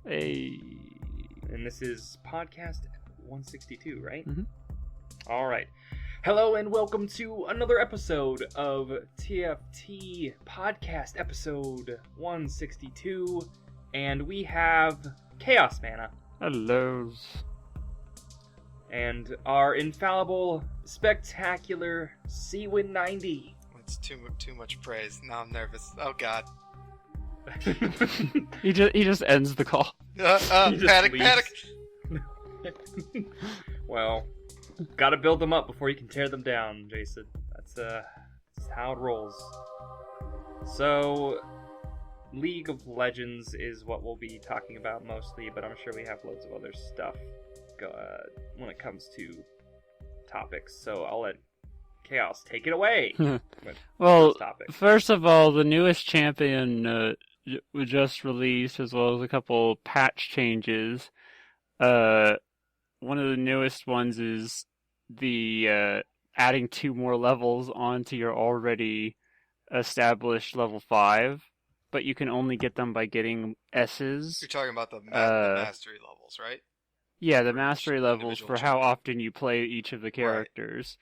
Hey. And this is podcast 162, right? Mm-hmm. All right. Hello and welcome to another episode of TFT Podcast, episode 162. And we have Chaos Mana. Hello. And our infallible, spectacular Seawin 90. It's too much praise. Now I'm nervous. Oh god. He just ends the call. Panic. Well, gotta build them up before you can tear them down, Jason. That's how it rolls. So, League of Legends is what we'll be talking about mostly, but I'm sure we have loads of other stuff when it comes to topics. So I'll let Chaos take it away. Well, first of all, the newest champion was just released, as well as a couple patch changes. One of the newest ones is the adding 2 more levels onto your already established level 5, but you can only get them by getting S's. You're talking about the mastery levels, right? Yeah, the mastery levels for how champion. often you play each of the characters.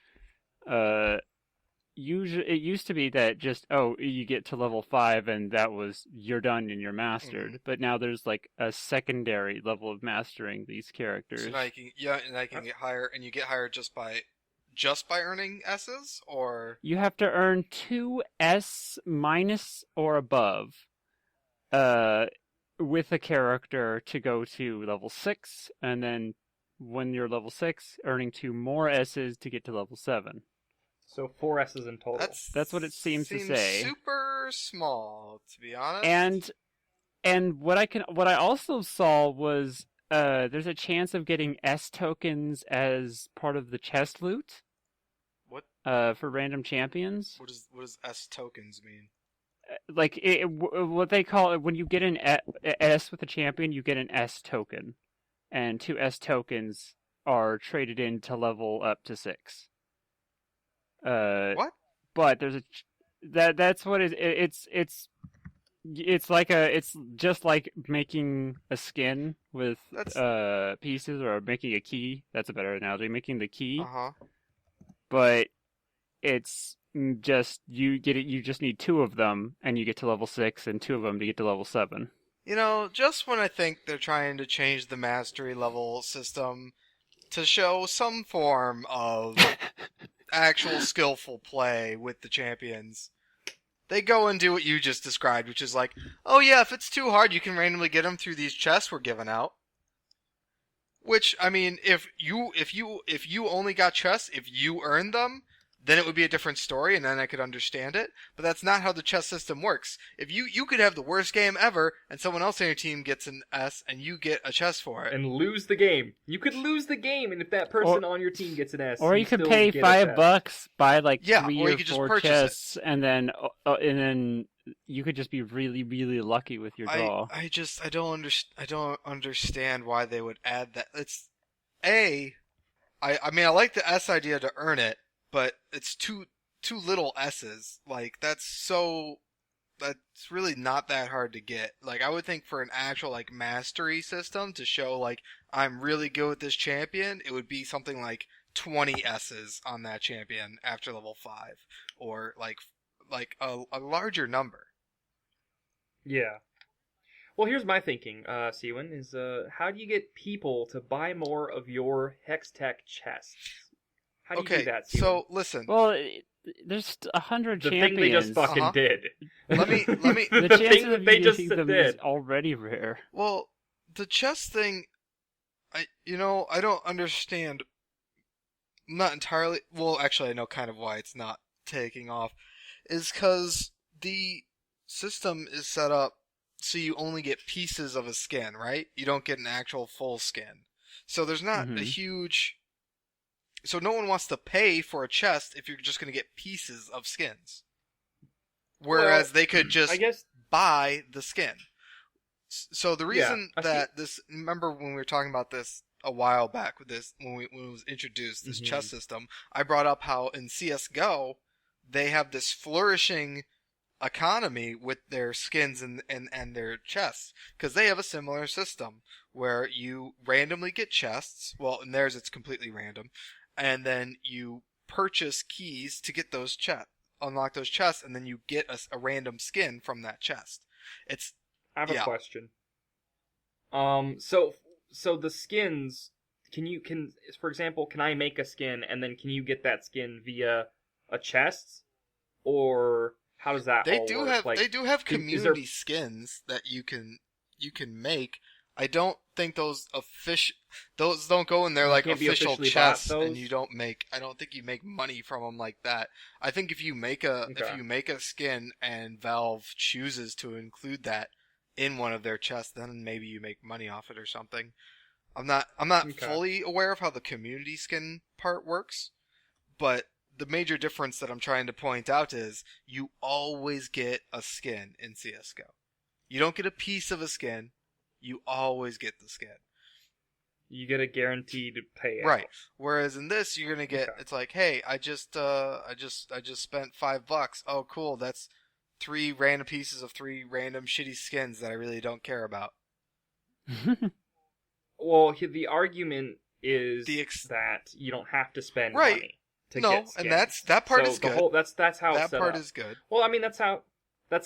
Right. Usually, it used to be that just, you get to level 5 and you're done and you're mastered. Mm-hmm. But now there's like a secondary level of mastering these characters. So now you can get higher, and you get higher just by earning S's, or you have to earn 2 S minus or above, with a character to go to level 6, and then when you're level 6, earning 2 more S's to get to level 7. So 4 S's in total. That's what it seems to say. Super small, to be honest. And what I also saw was there's a chance of getting S tokens as part of the chest loot. What? For random champions. What does S tokens mean? Like what they call it, when you get an S with a champion, you get an S token, and 2 S tokens are traded in to level up to 6. What? But there's that's what it's just like making a skin with pieces, or making a key. That's a better analogy. Making the key. Uh-huh. But it's just you just need 2 of them, and you get to level 6, and 2 of them to get to level 7. You know, just when I think they're trying to change the mastery level system to show some form of actual skillful play with the champions, they go and do what you just described, which is like, oh yeah, if it's too hard, you can randomly get them through these chests we're giving out. Which, I mean, if you only got chests, if you earned them, then it would be a different story, and then I could understand it. But that's not how the chess system works. If you could have the worst game ever, and someone else on your team gets an S, and you get a chest for it, and lose the game. You could lose the game, and if that person on your team gets an S, or you could pay $5, buy like 3 or 4 chests, and then you could just be really, really lucky with your draw. I don't understand why they would add that. It's I mean, I like the S idea to earn it, but it's too little S's. Like, that's really not that hard to get. Like, I would think for an actual, like, mastery system to show, like, I'm really good with this champion, it would be something like 20 S's on that champion after level 5. Or, like a larger number. Yeah. Well, here's my thinking, Seawin, is how do you get people to buy more of your Hextech chests? How do you do that, Seawin? So listen. Well, there's 100 champions. The thing they just fucking did. Let me. The chances of you getting them is already rare. Well, the chest thing, I don't understand. Not entirely. Well, actually, I know kind of why it's not taking off. Is because the system is set up so you only get pieces of a skin, right? You don't get an actual full skin. So there's not a huge... So no one wants to pay for a chest if you're just going to get pieces of skins. Whereas they could just buy the skin. So the reason that this... Remember when we were talking about this a while back with this when it was introduced, this chess system. I brought up how in CS:GO they have this flourishing economy with their skins and their chests, because they have a similar system where you randomly get chests. Well, in theirs it's completely random, and then you purchase keys to get those chests, unlock those chests, and then you get a random skin from that chest. I have a question. So the skins, for example, can I make a skin and then can you get that skin via a chest, or how does that all work? They do have community skins that you can make. I don't think those don't go in there like official chests, and you don't make. I don't think you make money from them like that. I think if you make a skin and Valve chooses to include that in one of their chests, then maybe you make money off it or something. I'm not fully aware of how the community skin part works, but the major difference that I'm trying to point out is you always get a skin in CS:GO. You don't get a piece of a skin. You always get the skin. You get a guaranteed payout. Right. Whereas in this, you're gonna get. It's like, hey, I just spent $5. Oh, cool. That's 3 random pieces of 3 random shitty skins that I really don't care about. Well, the argument is that you don't have to spend money to get skins. And that part is good. That's how that part is good. Well, I mean, that's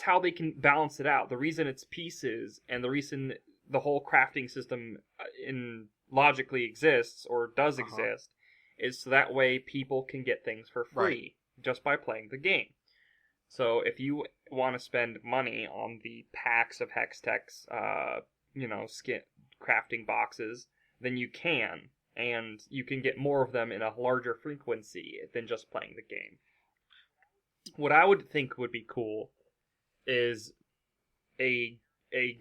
how they can balance it out. The reason it's pieces and the reason the whole crafting system logically exists or does exist is so that way people can get things for free just by playing the game. So if you want to spend money on the packs of Hextech's, skin crafting boxes, then you can, and you can get more of them in a larger frequency than just playing the game. What I would think would be cool is a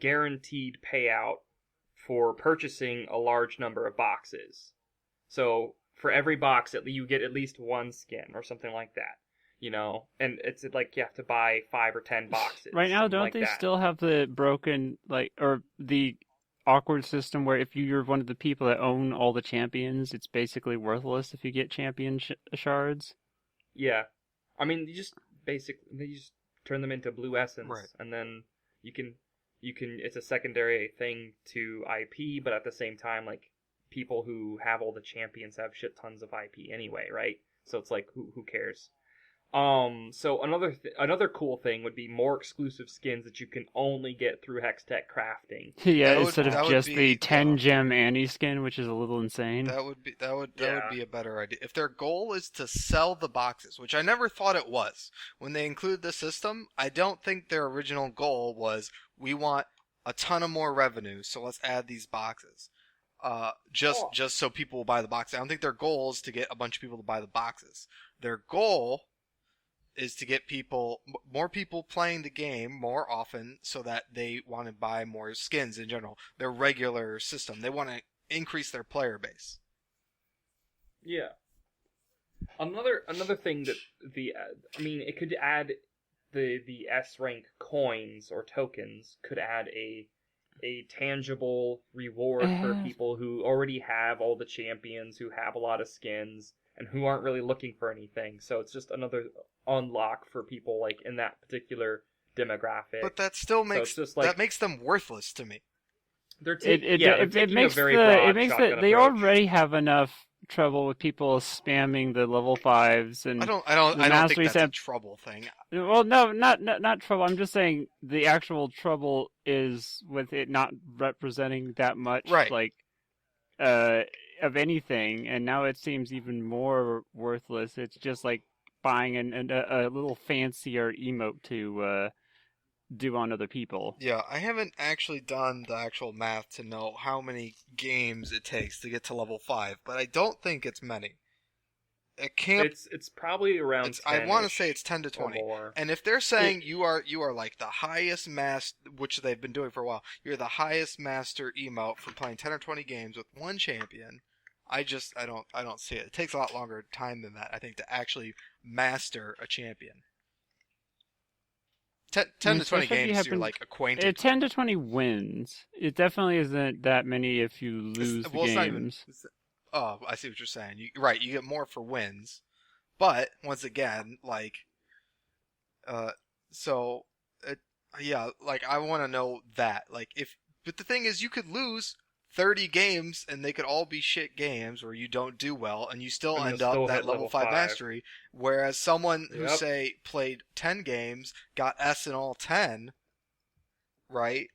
guaranteed payout for purchasing a large number of boxes. So for every box, you get at least 1 skin or something like that. And it's like you have to buy 5 or 10 boxes. Right now, don't they still have the broken, or the awkward system where if you're one of the people that own all the champions, it's basically worthless if you get champion shards? Yeah. I mean, you just turn them into blue essence, and then you can, it's a secondary thing to IP, but at the same time, like, people who have all the champions have shit tons of IP anyway, right? So it's like, who cares? So another cool thing would be more exclusive skins that you can only get through Hextech crafting. Yeah, instead of just the 10 gem Annie skin, which is a little insane. That would be a better idea. If their goal is to sell the boxes, which I never thought it was. When they included the system, I don't think their original goal was we want a ton of more revenue, so let's add these boxes. Just so people will buy the boxes. I don't think their goal is to get a bunch of people to buy the boxes. Their goal is to get more people playing the game more often so that they want to buy more skins in general. Their regular system. They want to increase their player base. Yeah. Another thing that it could add the S rank coins or tokens could add a tangible reward for people who already have all the champions, who have a lot of skins, and who aren't really looking for anything. So it's just another unlock for people like in that particular demographic. But that still makes that makes them worthless to me. It makes they already have enough trouble with people spamming the level 5s and I don't think that's a trouble thing. Well, no, not trouble. I'm just saying the actual trouble is with it not representing that much of anything, and now it seems even more worthless. It's just like buying a little fancier emote to do on other people. Yeah, I haven't actually done the actual math to know how many games it takes to get to level 5, but I don't think it's many. It can't. It's probably around. I want to say it's 10 to 20. And if they're saying you are like the highest master, which they've been doing for a while, you're the highest master emote for playing 10 or 20 games with one champion. I don't see it. It takes a lot longer time than that, I think, to actually master a champion. 10 to 20 especially if you games, you're happen- like acquainted. 10 to 20 wins. It definitely isn't that many if you lose the It's not even. games. Oh, I see what you're saying. Right, you get more for wins, but once again, like, so, yeah, like I want to know that, like, but the thing is, you could lose 30 games and they could all be shit games where you don't do well and you still And end you'll up still that hit level level 5 5. mastery, whereas someone who, Yep. say, played 10 games, got S in all 10, right?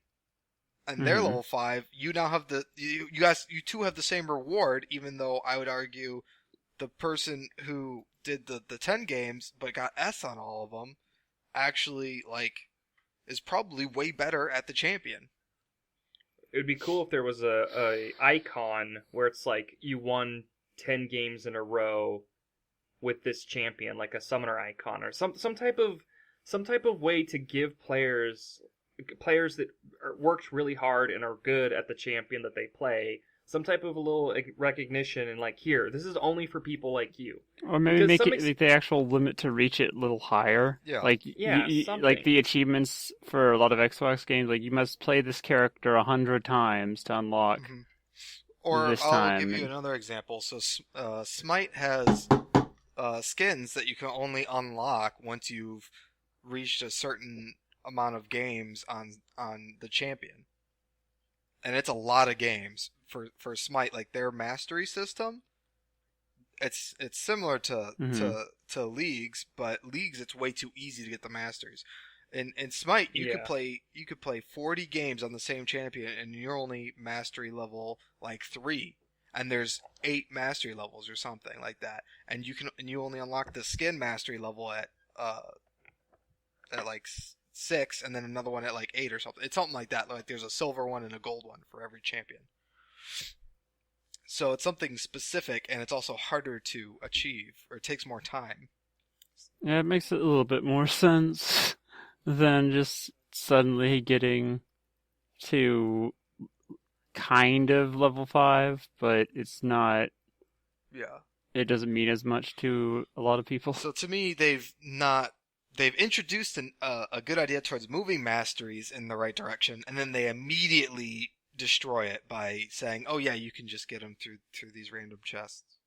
And they're Mhm. level 5, you now have you two have the same reward, even though I would argue the person who did the 10 games but got S on all of them actually, like, is probably way better at the champion. It would be cool if there was a icon where it's like you won 10 games in a row with this champion, like a summoner icon or some type of way to give players that worked really hard and are good at the champion that they play some type of a little recognition and like, here, this is only for people like you. Or maybe Because make it like the actual limit to reach it a little higher. Yeah. Like Yeah, like the something. achievements for a lot of Xbox games, like you must play this character 100 times to unlock. Mhm. Or This I'll time, give you and- another example. So Smite has skins that you can only unlock once you've reached a certain amount of games on the champion, and it's a lot of games for Smite. Like their mastery system, it's similar to Mhm. to Leagues, but Leagues it's way too easy to get the masters. In Smite, you Yeah. could play 40 games on the same champion, and you're only mastery level like 3, and there's 8 mastery levels or something like that, and you only unlock the skin mastery level at like 6, and then another one at like 8 or something. It's something like that. Like there's a silver one and a gold one for every champion. So it's something specific, and it's also harder to achieve, or it takes more time. Yeah, it makes it a little bit more sense than just suddenly getting to kind of level 5, but it's not. Yeah. It doesn't mean as much to a lot of people. So to me, they've introduced a good idea towards moving masteries in the right direction, and then they immediately destroy it by saying, "Oh yeah, you can just get them through these random chests."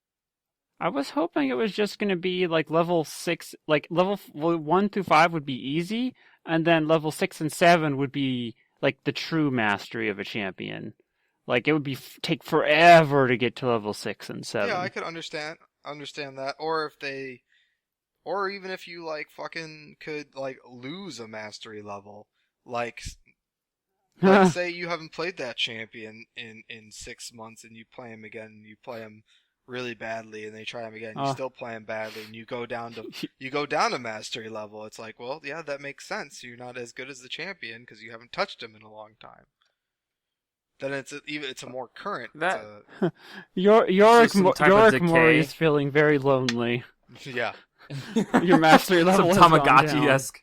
I was hoping it was just going to be like level 6, like level 1 through 5 would be easy, and then level 6 and 7 would be like the true mastery of a champion. Like it would be take forever to get to level 6 and 7. Yeah, I could understand that, or even if you like fucking could like lose a mastery level, like say you haven't played that champion in 6 months, and you play him again, and you play him really badly, and they try him again, you still play him badly, and you go down to mastery level. It's like, well, yeah, that makes sense. You're not as good as the champion because you haven't touched him in a long time. Then it's a more current. Yorick some type of decay. Mori is feeling very lonely. Yeah. Your mastery level Some has gone down. Tamagotchi-esque.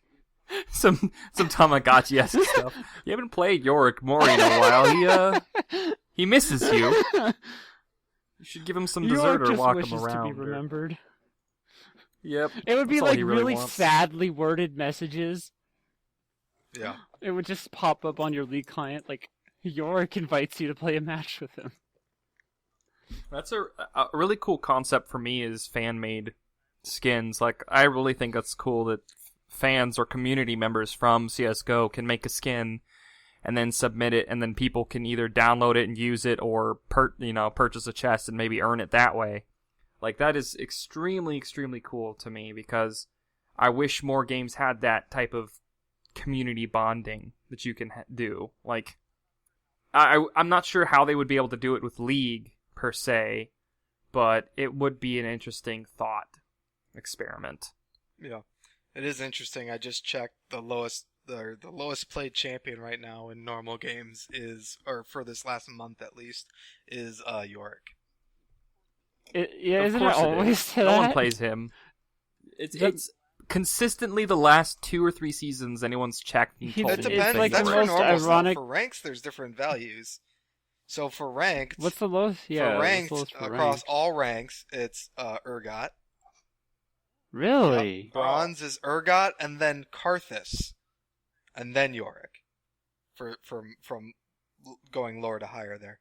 Some Tamagotchi-esque stuff. You haven't played Yorick Mori in a while. He misses you. You should give him some dessert Yorick or just walk wishes him around. to be remembered. Yep. It would be That's all like he really wants. sadly worded messages. Yeah. It would just pop up on your League client, like Yorick invites you to play a match with him. That's a really cool concept for me is fan-made skins. Like, I really think that's cool that fans or community members from CSGO can make a skin and then submit it, and then people can either download it and use it or purchase a chest and maybe earn it that way. Like, that is extremely, extremely cool to me because I wish more games had that type of community bonding that you can do. Like, I'm not sure how they would be able to do it with League per se, but it would be an interesting thought experiment. Yeah. It is interesting. I just checked the lowest played champion right now in normal games or for this last month at least, is Yorick. Isn't Of it course always No that? one plays him. It's consistently the last 2 or 3 seasons anyone's checked and He's- told It me depends. like That's the for most normal ironic- stuff. For ranks, there's different values. So for ranked, What's the lowest? Yeah, for ranked what's the lowest for across ranked? all ranks, it's Urgot. Really? Yep. Bronze is Urgot, and then Karthus. and then Yorick, from going lower to higher there.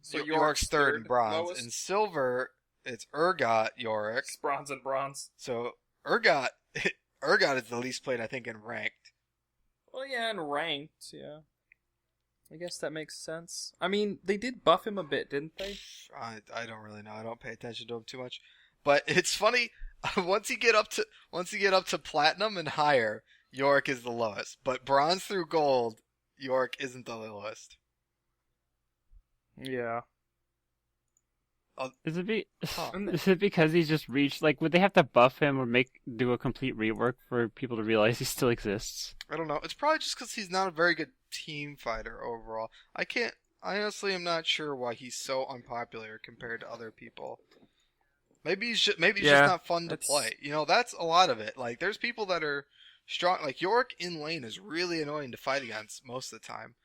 So Yorick's third in bronze. lowest? In silver, it's Urgot Yorick. It's bronze and bronze. So Urgot is the least played, I think, in ranked. Well, yeah, and ranked, yeah. I guess that makes sense. I mean, they did buff him a bit, didn't they? I don't really know. I don't pay attention to him too much. But it's funny, once you get up to platinum and higher, Yorick is the lowest. But bronze through gold, Yorick isn't the lowest. Yeah. Is it because he's just reached, like, would they have to buff him or do a complete rework for people to realize he still exists? I don't know. It's probably just because he's not a very good team fighter overall. I honestly am not sure why he's so unpopular compared to other people. Maybe he's just not fun to play. You know, that's a lot of it. Like, there's people that are strong. Like, Yorick in lane is really annoying to fight against most of the time.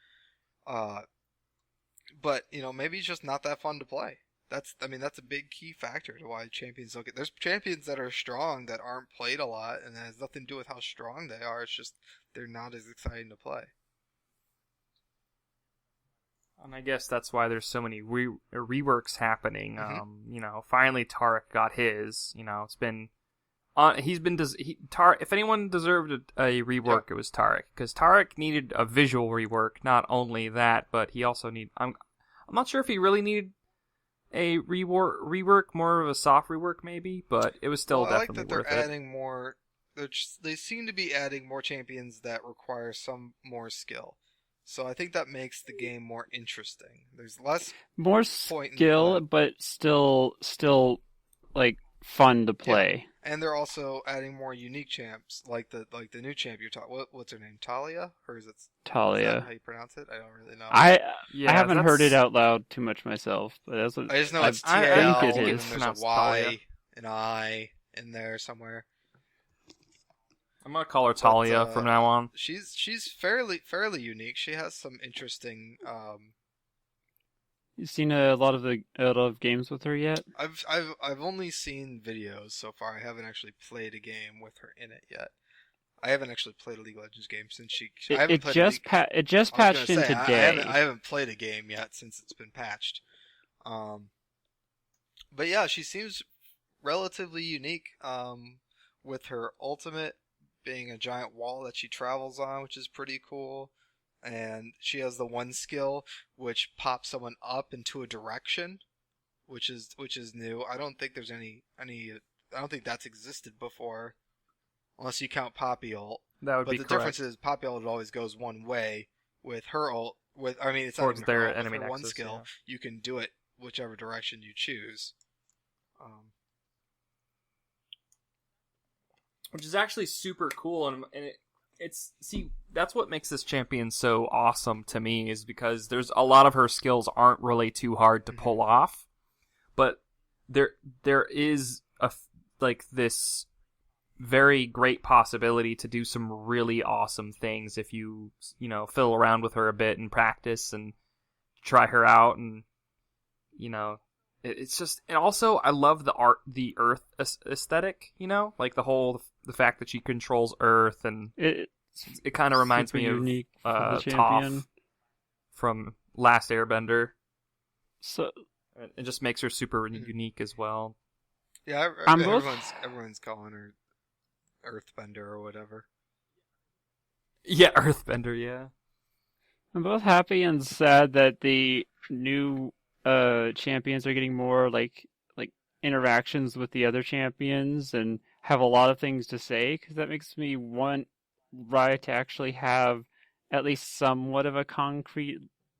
But, you know, maybe he's just not that fun to play. That's a big key factor to why champions don't get. There's champions that are strong that aren't played a lot, and it has nothing to do with how strong they are. It's just they're not as exciting to play. And I guess that's why there's so many reworks happening. Mm-hmm. You know, finally Tarek got his. You know, it's been if anyone deserved a rework, It was Tarek, because Tarek needed a visual rework. Not only that, but he also I'm not sure if he really needed a rework, more of a soft rework maybe, but it was still definitely worth it. I like that they're adding more. They seem to be adding more champions that require some more skill. So I think that makes the game more interesting. There's less more skill, but still like fun to play. Yeah. And they're also adding more unique champs, like the new champ you're talking. What's her name? Talia, or is it Talia? Is that how you pronounce it? I don't really know. I haven't heard it out loud too much myself, but that's what I just know it's TL, I think it and is. there's a Y, an I in there somewhere. I'm gonna call her Talia from now on. She's fairly unique. She has some interesting. You've seen a lot of games with her yet? I've only seen videos so far. I haven't actually played a game with her in it yet. I haven't actually played a League of Legends game since it just patched in today. I haven't played a game yet since it's been patched. But yeah, she seems relatively unique. With her ultimate being a giant wall that she travels on, which is pretty cool. And she has the one skill which pops someone up into a direction, which is new. I don't think there's any. I don't think that's existed before, unless you count Poppy ult. That would but be the correct. difference is Poppy ult always goes one way. With her ult, it's not Towards even their her ult. enemy With her one nexus, skill, you can do it whichever direction you choose. Which is actually super cool, and that's what makes this champion so awesome to me, is because there's a lot of her skills aren't really too hard to pull off, but there is this very great possibility to do some really awesome things if you fiddle around with her a bit and practice and try her out, and it's just, and also I love the Earth aesthetic, like the fact that she controls Earth, and it kind of reminds me of Toph from Last Airbender. So it just makes her super unique as well. Yeah, everyone's calling her Earthbender or whatever. Yeah, Earthbender. Yeah. I'm both happy and sad that the new champions are getting more like interactions with the other champions and have a lot of things to say, because that makes me want Riot to actually have at least somewhat of a concrete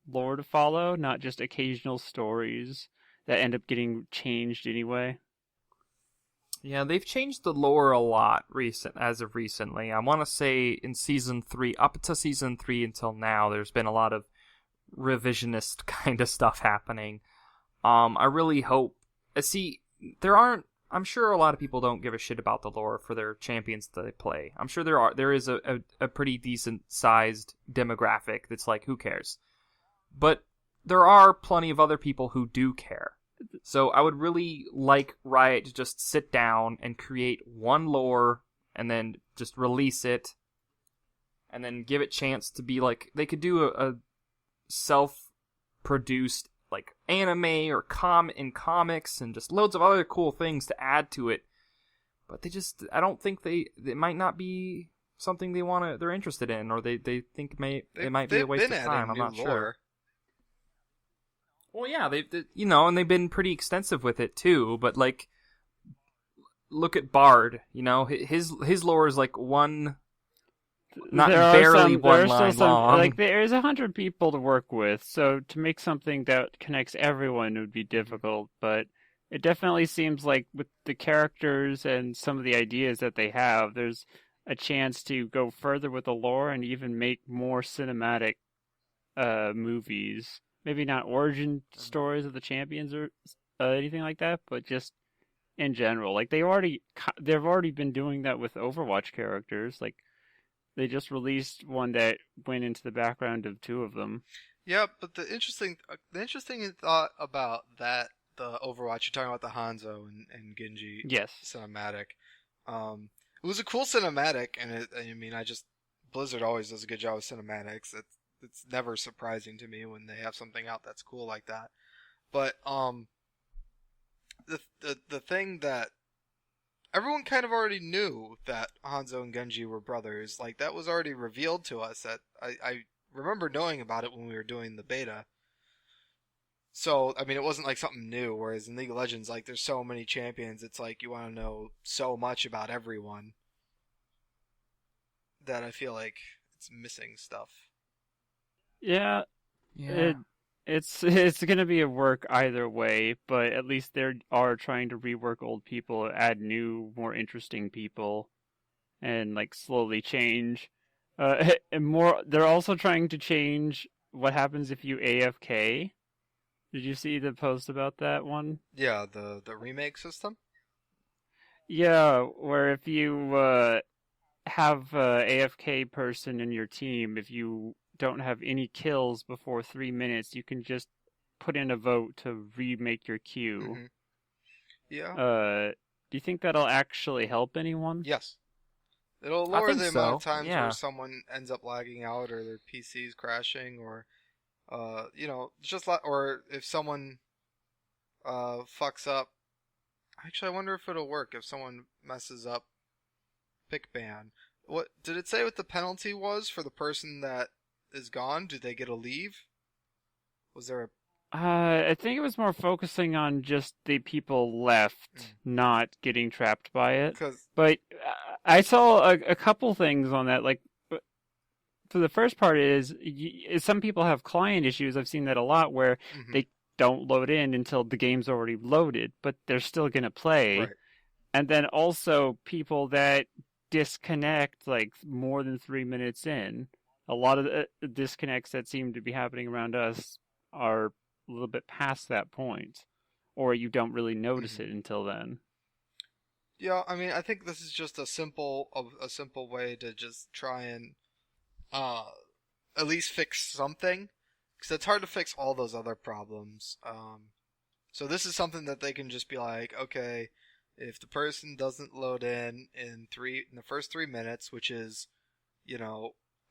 lore to follow, not just occasional stories that end up getting changed anyway. Yeah, they've changed the lore a lot as of recently. I want to say in Season 3, up to Season 3 until now, there's been a lot of revisionist kind of stuff happening. I really hope... I'm sure a lot of people don't give a shit about the lore for their champions that they play. I'm sure there is a pretty decent sized demographic that's like, who cares? But there are plenty of other people who do care. So I would really like Riot to just sit down and create one lore and then just release it and then give it chance to be like, they could do a self-produced like anime or comics and just loads of other cool things to add to it. But I don't think it might not be something they're interested in, or they think it might be a waste of time. I'm not sure. Well, yeah, and they've been pretty extensive with it too. But like, look at Bard. His lore is like one, not barely one line long. Like there's 100 people to work with, so to make something that connects everyone would be difficult. But it definitely seems like with the characters and some of the ideas that they have, there's a chance to go further with the lore and even make more cinematic movies. Maybe not origin stories of the champions or anything like that, but just in general. Like they've already been doing that with Overwatch characters. Like they just released one that went into the background of 2 of them. Yeah, but the interesting thought about that, the Overwatch, you're talking about the Hanzo and Genji cinematic. It was a cool cinematic, and Blizzard always does a good job with cinematics. It's never surprising to me when they have something out that's cool like that. But the thing that everyone kind of already knew, that Hanzo and Genji were brothers. Like that was already revealed to us. That I remember knowing about it when we were doing the beta. So I mean, it wasn't like something new. Whereas in League of Legends, like there's so many champions, it's like you want to know so much about everyone that I feel like it's missing stuff. Yeah. It's going to be a work either way, but at least they are trying to rework old people, add new, more interesting people, and like slowly change. And more, they're also trying to change what happens if you AFK. Did you see the post about that one? Yeah, the remake system? Yeah, where if you have a AFK person in your team, if you don't have any kills before 3 minutes, you can just put in a vote to remake your queue. Mm-hmm. Yeah. Do you think that'll actually help anyone? Yes. It'll lower the amount of times where someone ends up lagging out, or their PC's crashing, or or if someone fucks up. Actually, I wonder if it'll work if someone messes up pick ban. What did it say what the penalty was for the person that is gone? Do they get a leave? Was there a... I think it was more focusing on just the people left not getting trapped by it. But I saw a couple things on that. Like, for the first part is some people have client issues. I've seen that a lot where they don't load in until the game's already loaded, but they're still going to play. Right. And then also people that disconnect like more than 3 minutes in. A lot of the disconnects that seem to be happening around us are a little bit past that point, or you don't really notice it until then. Yeah, I mean, I think this is just a simple way to just try and at least fix something, because it's hard to fix all those other problems. So this is something that they can just be like, okay, if the person doesn't load in the first 3 minutes, which is,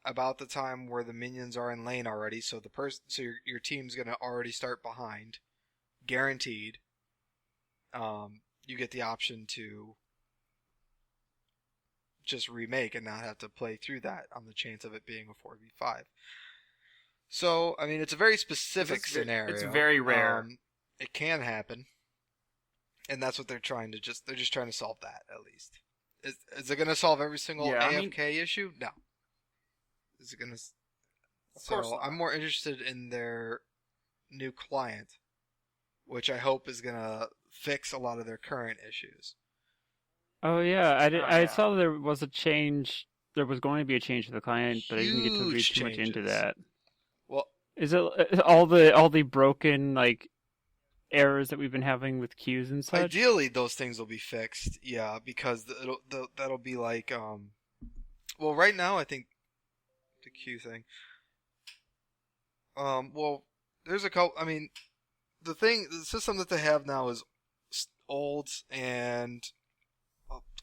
about the time where the minions are in lane already, so your team's gonna already start behind, guaranteed. You get the option to just remake and not have to play through that on the chance of it being a 4v5. So, I mean, it's a very specific scenario. It's very rare. It can happen, and that's what they're trying to they're just trying to solve that, at least. Is it going to solve every single AFK issue? No. Is it going to... Of course not. I'm more interested in their new client, which I hope is going to fix a lot of their current issues. Oh yeah, I saw there was a change. There was going to be a change to the client, but I didn't get to read too much into that. Well, is it all the broken like errors that we've been having with queues and such? Ideally, those things will be fixed. Yeah, because that'll be like well, right now I think the queue thing. Well, there's a couple. I mean, the system that they have now is old and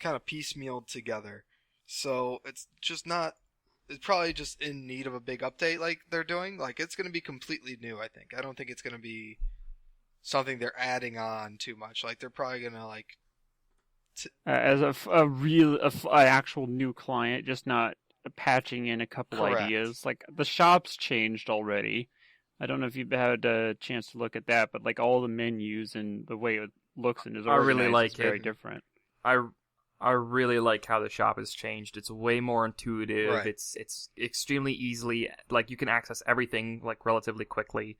kind of piecemealed together, so it's is probably just in need of a big update like they're doing. Like, it's going to be completely new, I think. I don't think it's going to be something they're adding on too much. Like, they're probably going to, like... As a real, actual new client, just not patching in a couple Correct. ideas. Like, the shop's changed already. I don't know if you've had a chance to look at that, but like all the menus and the way it looks and is organized really like is very it. different. I really like how the shop has changed. It's way more intuitive. Right. It's extremely easily, like, you can access everything like relatively quickly.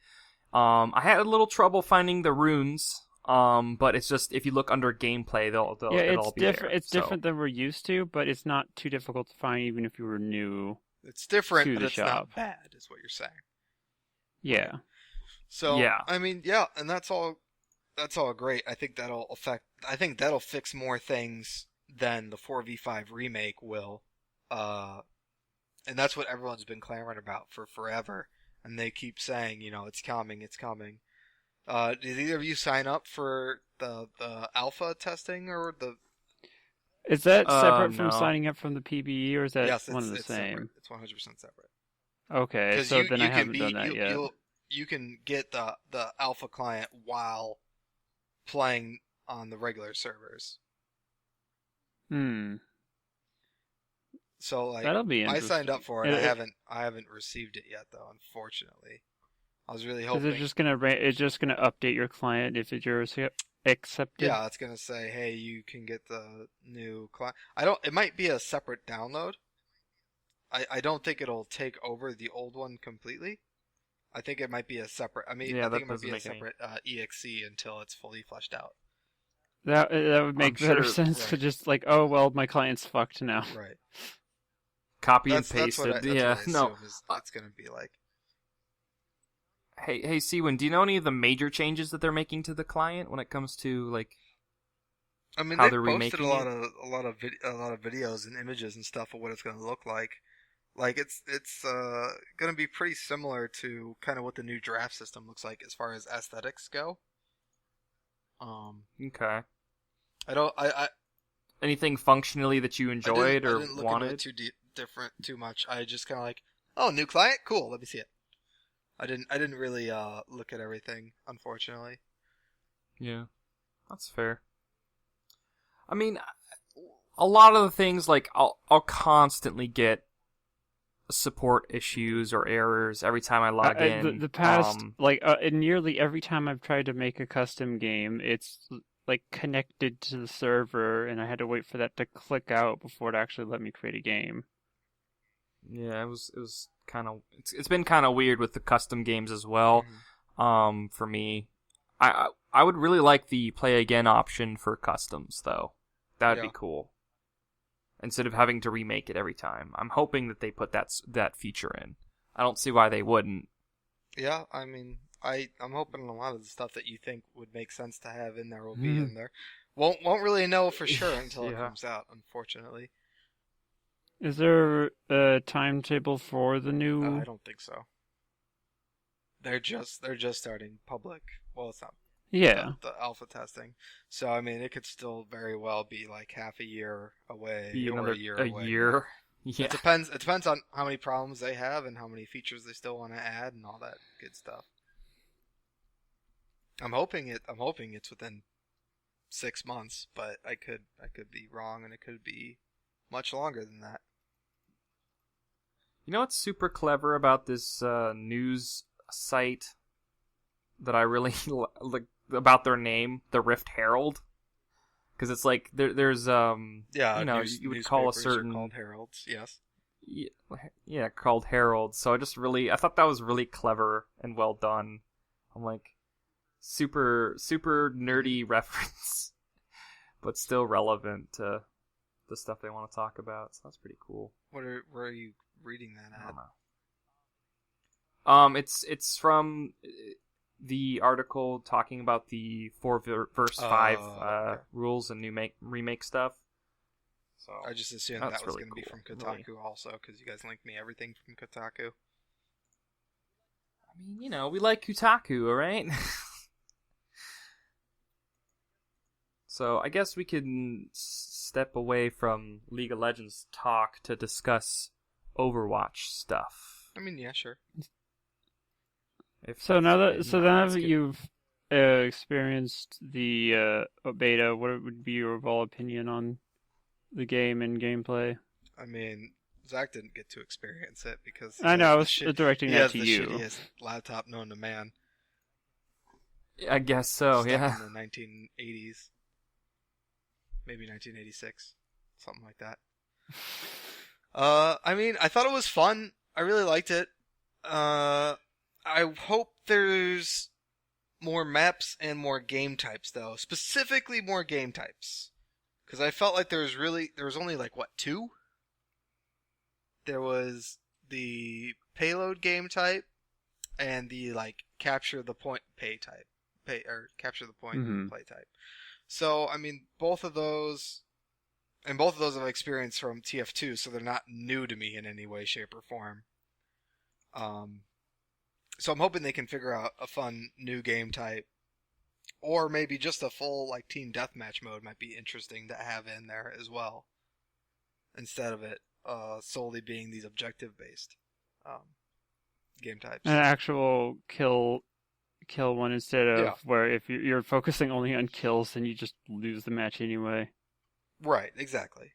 I had a little trouble finding the runes, but it's just if you look under gameplay, it'll it's all be different. there. It's different than we're used to, but it's not too difficult to find, even if you were new. It's different, To but the it's shop. not bad, is what you're saying. Yeah. So, Yeah. I mean, yeah, and that's all great. I think that'll fix more things than the 4v5 remake will. And that's what everyone's been clamoring about for forever. And they keep saying, it's coming, it's coming. Did either of you sign up for the alpha testing or the... Is that separate from No. signing up from the PBE, or is that Yes, one and the it's same? separate. It's 100% separate. Okay, 'Cause so then I haven't done that yet. You can get the alpha client while playing on the regular servers. So like, That'll be I interesting. signed up for it. It- I haven't received it yet though, unfortunately. I was really Is hoping. it just gonna update your client if it's yours accepted? Yeah, it's gonna say, hey, you can get the new client. It might be a separate download. I don't think it'll take over the old one completely. I think it might be a separate. I Yeah, think that it might be a doesn't make separate exe until it's fully fleshed out. That would make I'm better sure- sense to right. just like, oh well, my client's fucked now. Right. Copy That's and pasted. what I Yeah, no. assume it's gonna be like. Hey, Seawin, do you know any of the major changes that they're making to the client when it comes to like? I mean, How they they're posted remaking a lot of videos and images and stuff of what it's gonna look like. Like it's gonna be pretty similar to kind of what the new draft system looks like as far as aesthetics go. Okay. I Anything functionally that you enjoyed I or didn't look wanted? into it too much. I just kind of like, oh, new client, cool. Let me see it. I didn't really look at everything, unfortunately. Yeah, that's fair. I mean, a lot of the things, like, I'll constantly get support issues or errors every time I log in. The past, nearly every time I've tried to make a custom game, it's like connected to the server, and I had to wait for that to click out before it actually let me create a game. Yeah, it was kind of it's been kind of weird with the custom games as well. For me, I would really like the play again option for customs though. That'd be cool. Instead of having to remake it every time, I'm hoping that they put that feature in. I don't see why they wouldn't. Yeah, I mean, I'm hoping a lot of the stuff that you think would make sense to have in there will be in there. Won't really know for sure until it comes out, unfortunately. Is there a timetable for the new? I don't think so. They're just starting public. Well, it's not. Yeah. The alpha testing. So I mean, it could still very well be like half a year away Be or another a year away. year. Yeah. It depends on how many problems they have and how many features they still want to add and all that good stuff. I'm hoping it's within 6 months, but I could be wrong, and it could be much longer than that. You know what's super clever about this news site that I really like about their name, the Rift Herald? Because it's like there's you would call a certain are called heralds, yes. Yeah, called heralds. So I thought that was really clever and well done. I'm like super nerdy reference, but still relevant to the stuff they want to talk about. So that's pretty cool. Where are you reading that I at? don't know. It's from the article talking about the 4 verse 5 okay. rules and remake stuff. So I just assumed that's that was really going to cool. be from Kotaku also, because you guys linked me everything from Kotaku. I mean, we like Kotaku, all right? So I guess we can step away from League of Legends talk to discuss Overwatch stuff. I mean, yeah, sure. So now that that's good. you've experienced the beta, what would be your overall opinion on the game and gameplay? I mean, Zach didn't get to experience it because I know I was directing he that has to the you. shittiest laptop known to man. I guess so, Stuck yeah. in the 1980s, maybe 1986, something like that. I mean, I thought it was fun. I really liked it. I hope there's more maps and more game types, though. Specifically, more game types. Because I felt like there was only like, what, 2? There was the payload game type and the, like, capture the point play type. Play type. So, I mean, both of those I've experienced from TF2, so they're not new to me in any way, shape, or form. So I'm hoping they can figure out a fun new game type, or maybe just a full like team deathmatch mode might be interesting to have in there as well, instead of it solely being these objective-based game types. An actual kill one instead of where if you're focusing only on kills, then you just lose the match anyway. Right, exactly.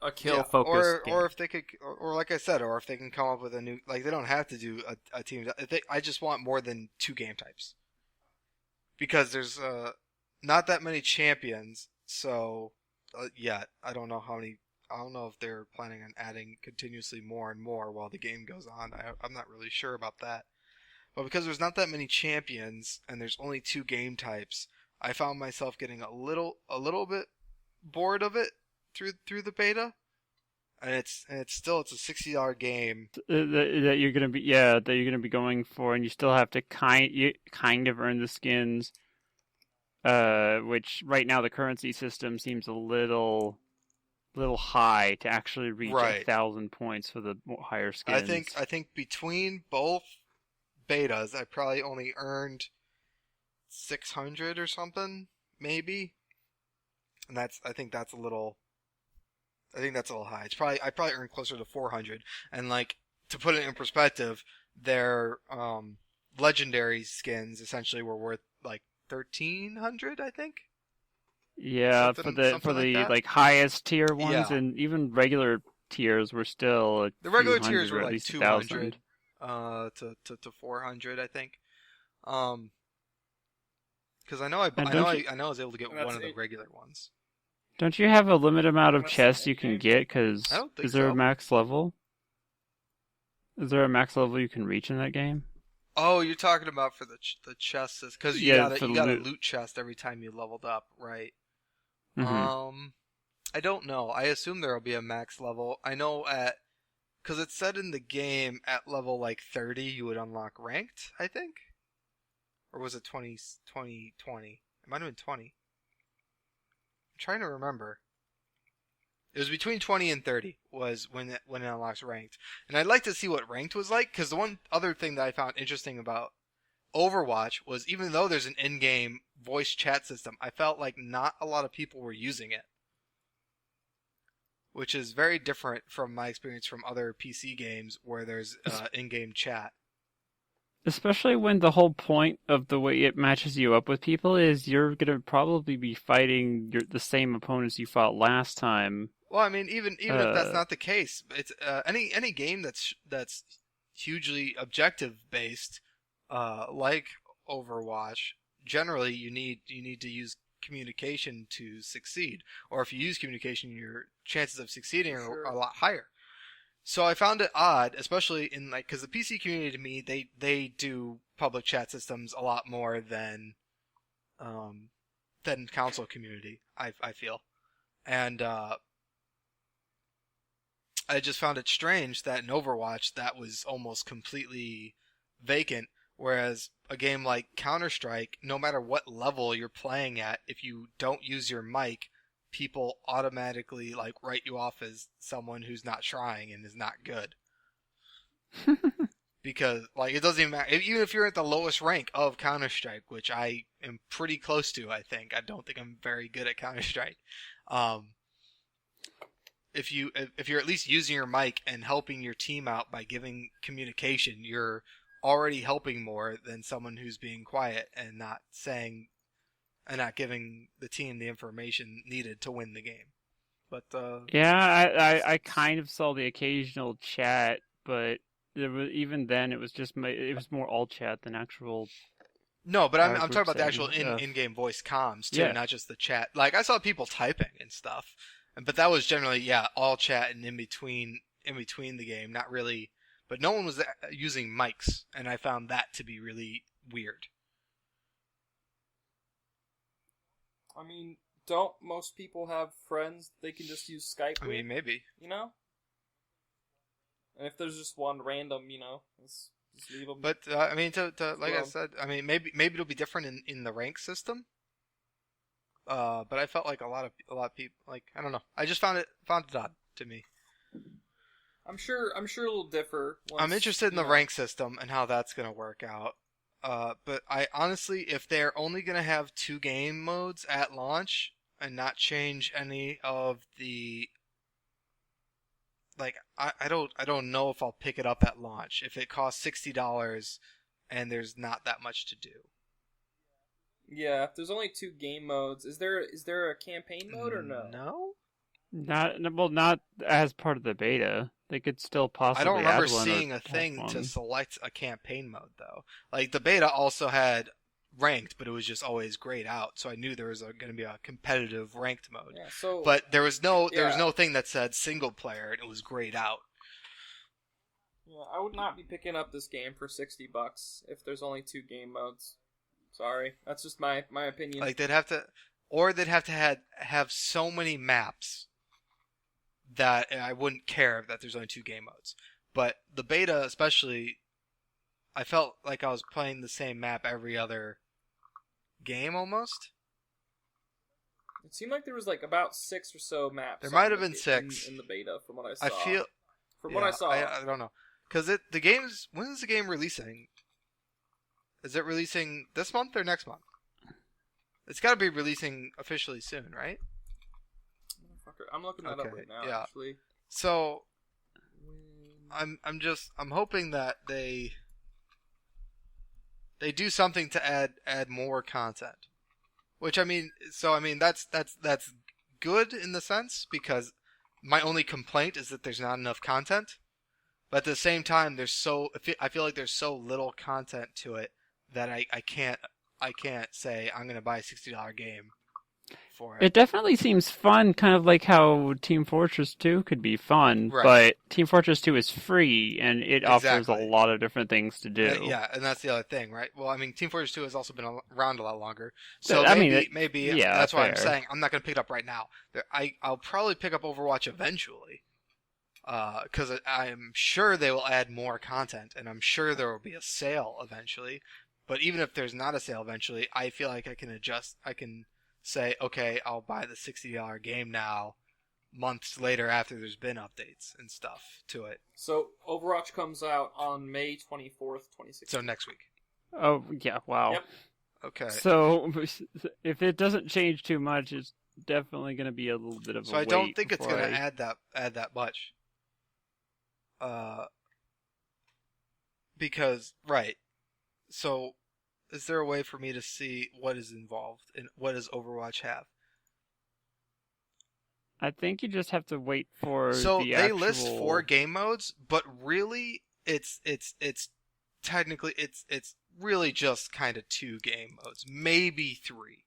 A kill focused game. Or if they could, or like I said, or if they can come up with a new, like they don't have to do a team. I just want more than 2 game types, because there's not that many champions. So yet I don't know how many. I don't know if they're planning on adding continuously more and more while the game goes on. I'm not really sure about that. But because there's not that many champions and there's only 2 game types, I found myself getting a little bit bored of it through the beta, and it's a $60 game that you're gonna be going for, and you still have to kind of earn the skins, which right now the currency system seems a little high to actually reach 1,000 points for the higher skins. I think between both betas, I probably only earned 600 or something, maybe, and I think that's a little high. I probably earned closer to 400, and like to put it in perspective, their legendary skins essentially were worth like 1,300, I think. Yeah, for the like highest tier ones, Yeah. and even regular tiers were still The regular few tiers hundred, or were at like least 200 1,000. to 400, I think. Because I know I was able to get one of the regular ones. Don't you have a limited amount of chests you can get? Because I don't think is there so. a max level? Is there a max level you can reach in that game? Oh, you're talking about for the chests, because you got a loot chest every time you leveled up, right? Mm-hmm. I don't know. I assume there will be a max level. I know because it said in the game at level like 30 you would unlock ranked, I think, or was it 20? It might have been 20. I'm trying to remember. It was between 20 and 30 was when it unlocks ranked. And I'd like to see what ranked was like, because the one other thing that I found interesting about Overwatch was, even though there's an in-game voice chat system, I felt like not a lot of people were using it. Which is very different from my experience from other PC games where there's in-game chat. Especially when the whole point of the way it matches you up with people is you're going to probably be fighting the same opponents you fought last time. Well, I mean, even if that's not the case, it's any game that's hugely objective based, like Overwatch. Generally, you need to use communication to succeed, or if you use communication, your chances of succeeding are a lot higher. So I found it odd, especially in because the PC community, to me, they do public chat systems a lot more than console community. I feel, and I just found it strange that in Overwatch that was almost completely vacant, whereas a game like Counter-Strike, no matter what level you're playing at, if you don't use your mic, people automatically write you off as someone who's not trying and is not good. Because it doesn't even matter. Even if you're at the lowest rank of Counter-Strike, which I am pretty close to, I think. I don't think I'm very good at Counter-Strike. if you're at least using your mic and helping your team out by giving communication, you're already helping more than someone who's being quiet and not giving the team the information needed to win the game. But yeah, I kind of saw the occasional chat, but even then it was more all chat than actual. No, but I'm group talking about the actual setting. in-game voice comms too, Yeah. not just the chat. Like I saw people typing and stuff, but that was generally all chat and in between the game, not really. But no one was using mics, and I found that to be really weird. I mean, don't most people have friends they can just use Skype I with, mean, maybe. you know? And if there's just one random, just leave them. But I mean, to like I Well- said, I mean, maybe it'll be different in the rank system. But I felt like a lot of people, like, I don't know. I just found it odd to me. I'm sure it'll differ. I'm interested in the rank system and how that's gonna work out. But I honestly, if they're only gonna have 2 game modes at launch and not change any of the, like, I don't know if I'll pick it up at launch if it costs $60 and there's not that much to do. Yeah, if there's only 2 game modes, is there a campaign mode or no? No. Not as part of the beta. They could still possibly. I don't remember add one or seeing a have thing to one. select a campaign mode though. Like the beta also had ranked, but it was just always grayed out. So I knew there was going to be a competitive ranked mode. Yeah, so But there was no Yeah. thing that said single player, and it was grayed out. yeah, I would not be picking up this game for $60 if there's only 2 game modes. Sorry, that's just my opinion. Like they'd have to have so many maps that I wouldn't care that there's only 2 game modes. But the beta, especially, I felt like I was playing the same map every other game almost. It seemed like there was like about 6 or so maps. There might have on been the- 6. in the beta, from what I saw. I feel from what I saw. I don't know, because the game's, when is the game releasing? Is it releasing this month or next month? It's got to be releasing officially soon, right? Motherfucker, I'm looking that up Okay, right now. yeah. Actually, So I'm hoping that they do something to add more content. Which that's good in the sense, because my only complaint is that there's not enough content. But at the same time, I feel like there's so little content to it that I can't say I'm gonna buy a $60 game for it. It definitely seems fun, kind of like how Team Fortress 2 could be fun, Right. but Team Fortress 2 is free, and it offers a Exactly. lot of different things to do. Yeah, and that's the other thing, right? Well, I mean, Team Fortress 2 has also been around a lot longer, so I mean, maybe yeah, that's why I'm fair. saying I'm not gonna pick it up right now. I'll probably pick up Overwatch eventually, because I'm sure they will add more content, and I'm sure there will be a sale eventually. But even if there's not a sale eventually, I feel like I can adjust. I can say, okay, I'll buy the $60 game now, months later after there's been updates and stuff to it. so Overwatch comes out on May 24th, 2016. So next week. Oh, yeah, wow. Yep. Okay. So, if it doesn't change too much, it's definitely going to be a little bit of a So I wait don't think it's before going to I- add that much. Because right. So is there a way for me to see what is involved and what does Overwatch have? I think you just have to wait for So the they actual... list 4 game modes, but really it's technically it's really just kind of 2 game modes, maybe 3.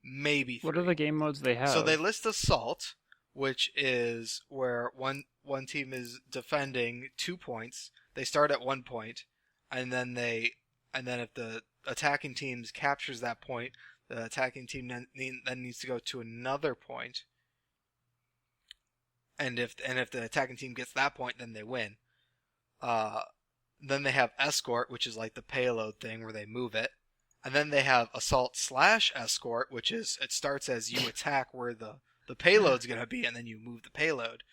Maybe 3. What are the game modes they have? So they list Assault, which is where one team is defending 2 points. They start at 1 point, and then if the attacking team captures that point, the attacking team then needs to go to another point. And if the attacking team gets that point, then they win. Then they have Escort, which is like the payload thing where they move it. And then they have Assault/Escort, which is, it starts as you attack where the payload's going to be, and then you move the payload.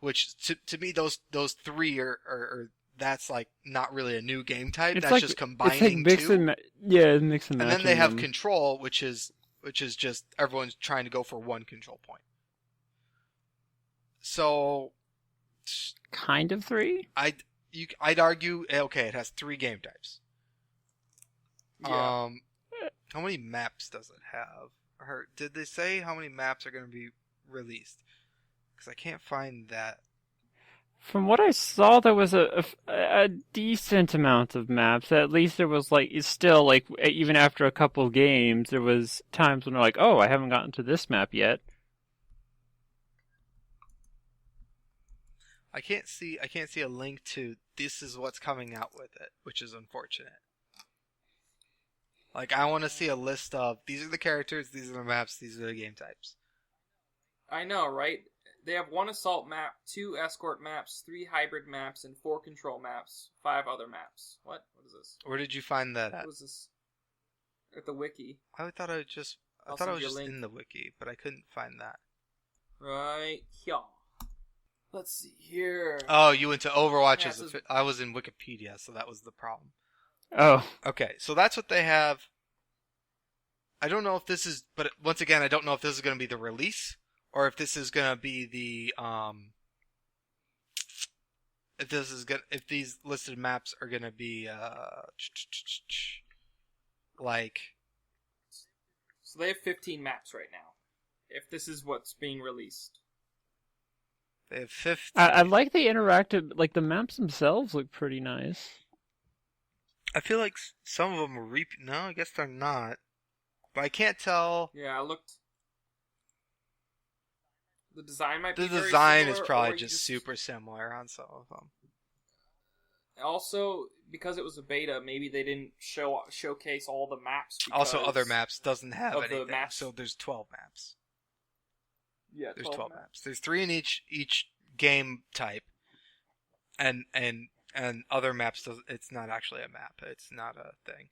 Which, to me, those 3 are that's like not really a new game type. It's That's like, just it's like combining mix 2. and mix and And match. then they have Control, which is just everyone's trying to go for 1 control point. So Kind of 3? I'd argue, okay, it has 3 game types. Yeah. How many maps does it have? Or did they say how many maps are going to be released? Because I can't find that. From what I saw, there was a decent amount of maps. At least there was it's still even after a couple of games, there was times when they're like, "Oh, I haven't gotten to this map yet." I can't see a link to this is what's coming out with it, which is unfortunate. I want to see a list of these are the characters, these are the maps, these are the game types. I know, right? They have 1 assault map, 2 escort maps, 3 hybrid maps, and 4 control maps, 5 other maps. What? What is this? Where did you find that at? What is this? At the wiki. I thought it was just in the wiki, but I couldn't find that. Right here. Let's see here. Oh, you went to Overwatch Yeah, I was in Wikipedia, so that was the problem. Oh, Okay, so that's what they have. I don't know if this is, but once again, I don't know if this is going to be the release or if this is going to be the if these listed maps are going to be So they have 15 maps right now. If this is what's being released. they have 50. I like the interactive. The maps themselves look pretty nice. I feel like some of them are no, I guess they're not. But I can't tell. Yeah, I looked. The design might The be very design is similar, probably or just super similar on some of them. Also, because it was a beta, maybe they didn't showcase all the maps. Also, other maps doesn't have of the anything, maps. so there's 12 maps. Yeah, There's 12 maps. There's 3 in each game type, and other maps. It's not actually a map. It's not a thing.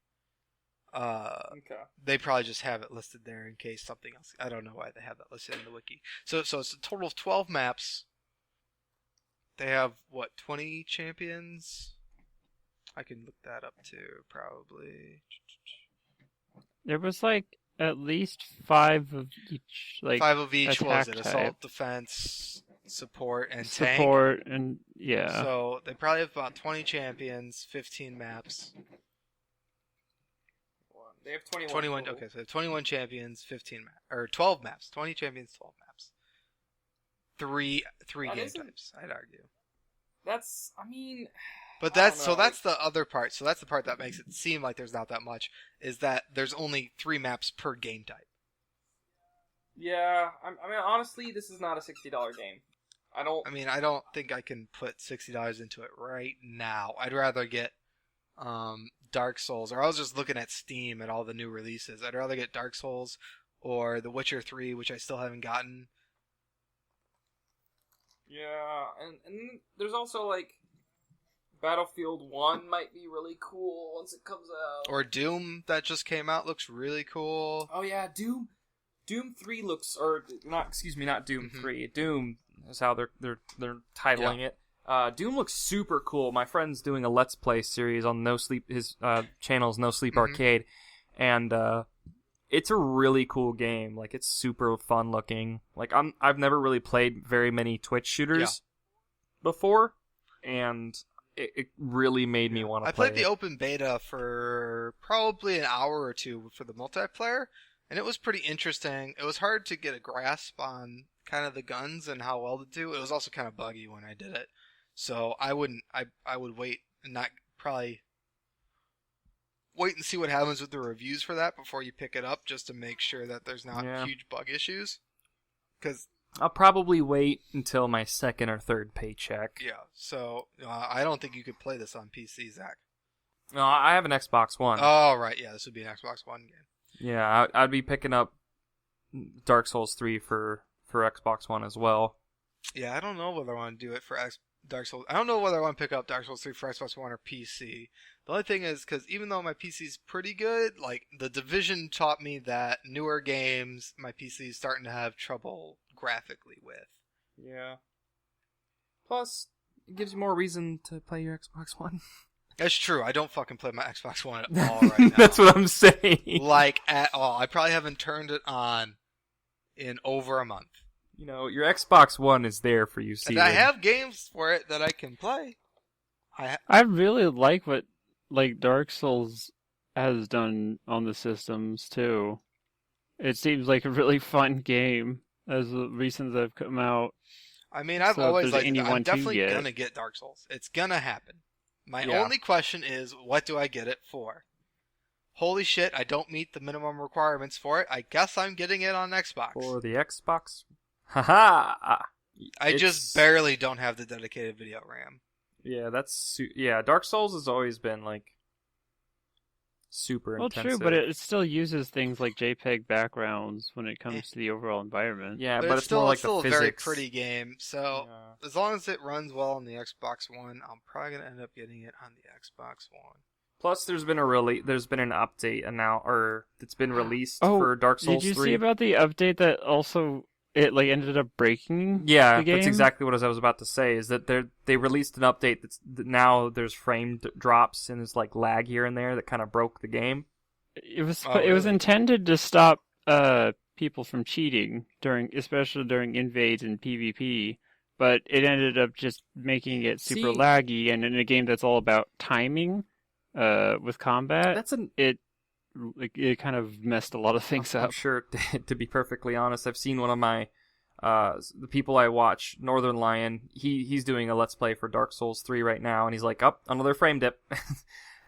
Okay. They probably just have it listed there in case something else. I don't know why they have that listed in the wiki. So it's a total of 12 maps. They have 20 champions? I can look that up too, probably. There was at least 5 of each. 5 of each. What was attack it? type. Assault, defense, support, and tank. Support and yeah. So they probably have about 20 champions, 15 maps. They have 21. 21. total. Okay, so 21 champions, 15 maps, or 12 maps. 20 champions, 12 maps. Three game types. I'd argue. That's. I mean. But I that's don't know, that's the other part. So that's the part that makes it seem like there's not that much. Is that there's only 3 maps per game type. Yeah, I mean, honestly, this is not a $60 game. I don't think I can put $60 into it right now. I'd rather get Dark Souls, or I was just looking at Steam at all the new releases. I'd rather get Dark Souls or The Witcher 3, which I still haven't gotten. Yeah, and there's also Battlefield 1 might be really cool once it comes out. Or Doom that just came out looks really cool. Oh yeah, Doom 3 looks, or not Doom 3. Doom is how they're titling it. Doom looks super cool. My friend's doing a Let's Play series on No Sleep. His channel's No Sleep Arcade, and it's a really cool game. It's super fun looking. I've never really played very many Twitch shooters before, and it really made me want to play. I played the open beta for probably an hour or 2 for the multiplayer, and it was pretty interesting. It was hard to get a grasp on kind of the guns and how well to do. It was also kind of buggy when I did it. So I would wait and not probably wait and see what happens with the reviews for that before you pick it up, just to make sure that there's not huge bug issues. Because I'll probably wait until my second or third paycheck. Yeah, so I don't think you could play this on PC, Zach. No, I have an Xbox One. Oh, right, yeah, this would be an Xbox One game. Yeah, I'd be picking up Dark Souls 3 for Xbox One as well. Yeah, I don't know whether I want to do it for Dark Souls. I don't know whether I want to pick up Dark Souls 3 for Xbox One or PC. The only thing is, because even though my PC's pretty good, the Division taught me that newer games, my PC is starting to have trouble graphically with. Yeah. Plus, it gives you more reason to play your Xbox One. That's true. I don't fucking play my Xbox One at all right now. That's what I'm saying. At all. I probably haven't turned it on in over a month. You know, your Xbox One is there for you, Steven. And I have games for it that I can play. I really like what Dark Souls has done on the systems too. It seems like a really fun game as the recent they've come out. I mean, I've So if always there's liked it. anyone I'm to definitely get- gonna get Dark Souls. It's gonna happen. My Yeah. only question is, what do I get it for? Holy shit, I don't meet the minimum requirements for it. I guess I'm getting it on Xbox. For the Xbox. Haha! I just barely don't have the dedicated video RAM. Yeah, Dark Souls has always been, like, super Well, intensive. true, but it still uses things like JPEG backgrounds when it comes to the overall environment. Yeah, but But it's more like still the a very physics. pretty game. So Yeah. as long as it runs well on the Xbox One, I'm probably gonna end up getting it on the Xbox One. Plus, there's been an update that's been released Oh, for Dark Souls Did you 3. see about the update that also it ended up breaking? Yeah, the game? that's exactly what I was about to say. Is that they released an update that now there's frame drops and there's like lag here and there that kind of broke the game. It was Oh, it was really? intended to stop people from cheating especially during invades and PvP, but it ended up just making it super See- laggy. And in a game that's all about timing, with combat, it kind of messed a lot of things I'm up. sure. To be perfectly honest, I've seen one of my the people I watch, Northern Lion. He's doing a Let's Play for Dark Souls 3 right now, and he's like, "Up, another frame dip."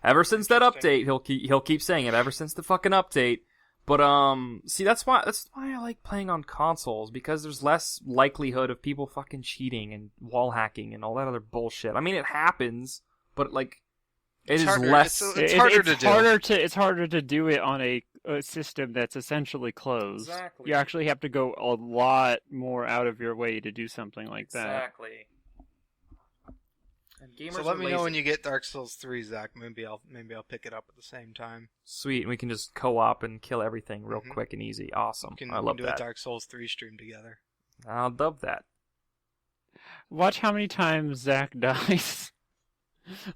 Ever since that update, he'll keep saying it. Ever since the fucking update. But see, that's why I like playing on consoles, because there's less likelihood of people fucking cheating and wall hacking and all that other bullshit. I mean, it happens, but like It's it is harder. less. It's harder to do. It's harder to do it on a system that's essentially closed. Exactly. You actually have to go a lot more out of your way to do something like that. Exactly. And gamers So let are me lazy. know when you get Dark Souls 3, Zach. Maybe I'll pick it up at the same time. Sweet, and we can just co-op and kill everything real Mhm. quick and easy. Awesome. We can I love do that. a Dark Souls 3 stream together. I'll love that. Watch how many times Zach dies.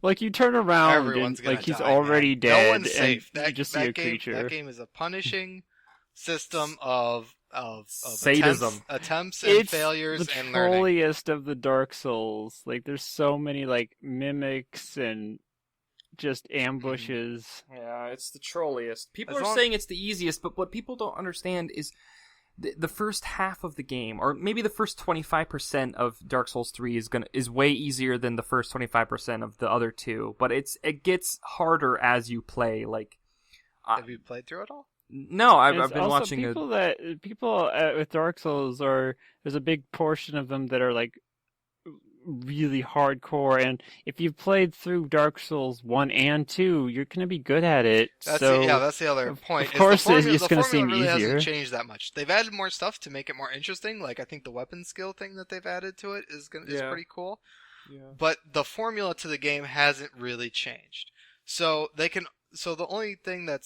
Like you turn around Everyone's and gonna like he's die, already man. dead, No one's safe. and you just see a creature. That game is a punishing system of Sadism. attempts and It's failures the and learning. trolliest of the Dark Souls. Like there's so many like mimics and just ambushes. Yeah, it's the trolliest. People As are long- saying it's the easiest, but what people don't understand is the first half of the game, or maybe the first 25% of Dark Souls 3 is way easier than the first 25% of the other two, but it gets harder as you play. Like, Have you played through it all? no, I've It's been also watching people with Dark Souls there's a big portion of them that are like really hardcore, and if you've played through Dark Souls 1 and 2, you're gonna be good at it. That's so that's the other of point. course is it's the gonna formula seem really easier. hasn't changed that much. They've added more stuff to make it more interesting. Like I think the weapon skill thing that they've added to it is Yeah. pretty cool. Yeah. But the formula to the game hasn't really changed. So the only thing that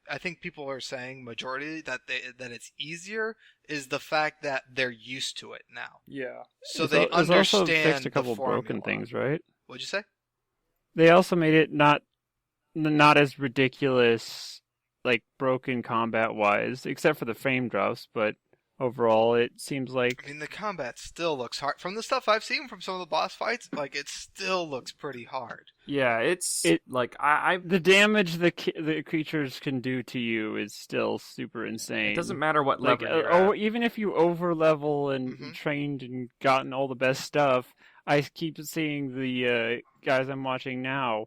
I think people are saying, majority, that it's easier is the fact that they're used to it now. Yeah. So It's they al- it's also understand fixed a couple the formula. broken things, right? What'd you say? They also made it not as ridiculous, like broken combat wise, except for the frame drops. But overall, it seems like I mean, the combat still looks hard. From the stuff I've seen from some of the boss fights, like it still looks pretty hard. Yeah, it's like the damage the creatures can do to you is still super insane. it doesn't matter what Like, level you're at. even if you over level and Mhm. trained and gotten all the best stuff, I keep seeing the guys I'm watching now.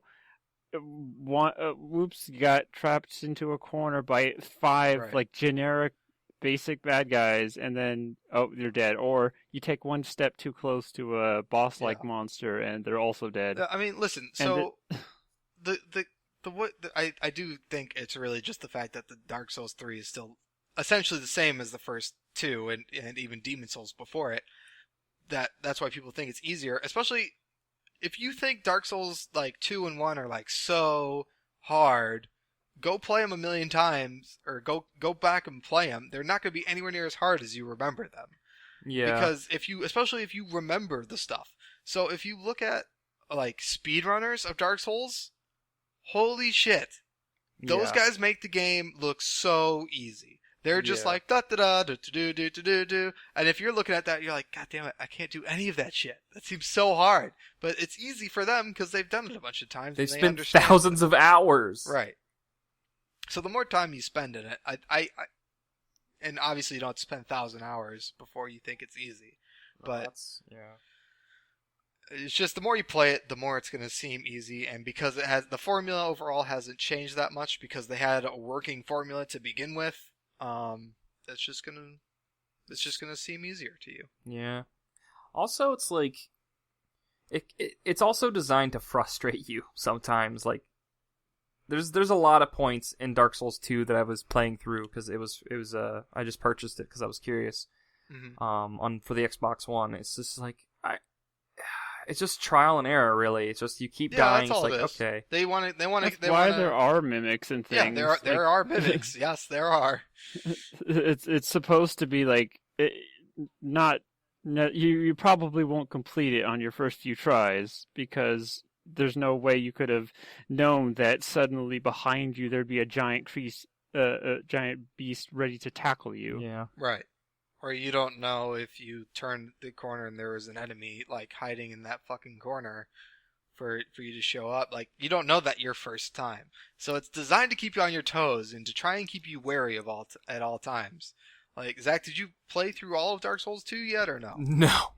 Whoops, got trapped into a corner by 5 Right. like generic basic bad guys, and then you're dead. Or you take one step too close to a boss-like Yeah. monster, and they're also dead. I mean, listen. And So I do think it's really just the fact that the Dark Souls 3 is still essentially the same as the first two, and even Demon Souls before it. That's why people think it's easier, especially if you think Dark Souls like 2 and 1 are like so hard. Go play them a million times, or go back and play them. They're not going to be anywhere near as hard as you remember them. Yeah. Because especially if you remember the stuff. So if you look at like speedrunners of Dark Souls, holy shit. Those Yeah. guys make the game look so easy. They're just like da da da do do do do do do, and if you're looking at that, you're like, God damn it, I can't do any of that shit. That seems so hard, but it's easy for them because they've done it a bunch of times. They've and spent understand thousands of hours. Right. So the more time you spend in it, I and obviously you don't spend 1,000 hours before you think it's easy, but it's just the more you play it, the more it's going to seem easy, and because it has the formula overall hasn't changed that much because they had a working formula to begin with. It's just gonna seem easier to you. Yeah. Also, it's like it's also designed to frustrate you sometimes. Like there's a lot of points in Dark Souls 2 that I was playing through because it was I just purchased it because I was curious. Mm-hmm. For the Xbox One, it's just like it's just trial and error, really. It's just you keep dying. That's all it's like, it is. okay. They want to. Why there are mimics and things. Yeah, there are mimics. Yes, there are. It's supposed to be like you probably won't complete it on your first few tries because there's no way you could have known that suddenly behind you there'd be a giant giant beast ready to tackle you. Yeah. Right. Or you don't know if you turn the corner and there was an enemy like hiding in that fucking corner for you to show up. Like you don't know that your first time. So it's designed to keep you on your toes and to try and keep you wary of at all times. Like Zach, did you play through all of Dark Souls 2 yet or no?